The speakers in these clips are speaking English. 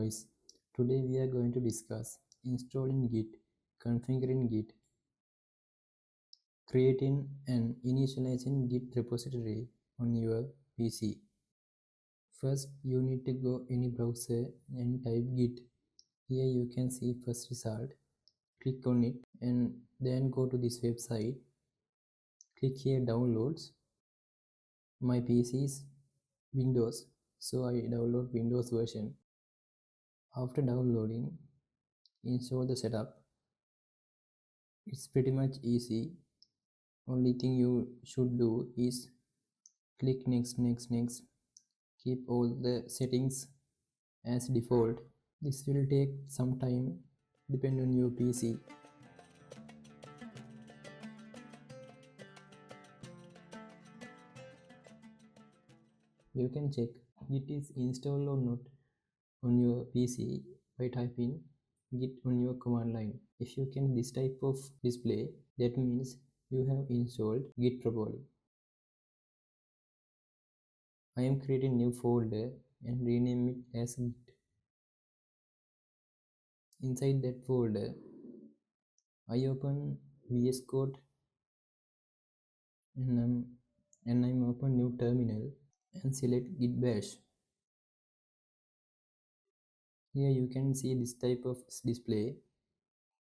guys, today we are going to discuss installing Git, configuring Git, creating and initializing Git repository on your PC. First, you need to go any browser and type Git. Here you can see first result. Click on it and then go to this website. Click here downloads. My PC is Windows, so I download Windows version. After downloading, install the setup. It's pretty much easy. Only thing you should do is click next. Keep all the settings as default. This will take some time, depend on your PC. You can check Git is installed or not on your PC by typing Git on your command line. If you can this type of display, that means you have installed Git properly. I am creating new folder and rename it as Git. Inside that folder, I open VS Code and I'm open new terminal and select Git bash. Here you can see this type of display.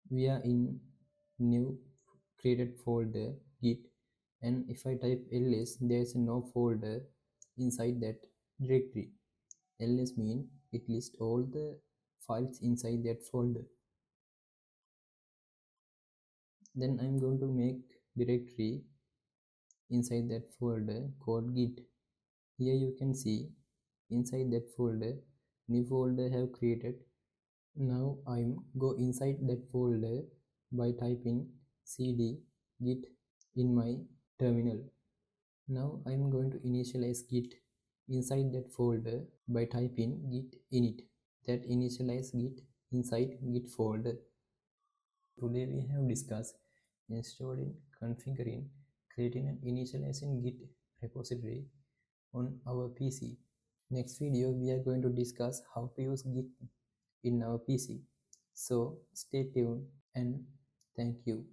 We are in new created folder Git, and if I type ls, there is no folder inside that directory. ls means it lists all the files inside that folder. Then I'm going to make directory inside that folder called Git. Here you can see inside that folder new folder have created. Now I'm go inside that folder by typing cd git in my terminal. Now I'm going to initialize Git inside that folder by typing git init. That initialize Git inside Git folder. Today we have discussed installing, configuring, creating and initializing Git repository on our PC. Next video we are going to discuss how to use Git in our PC. So stay tuned and thank you.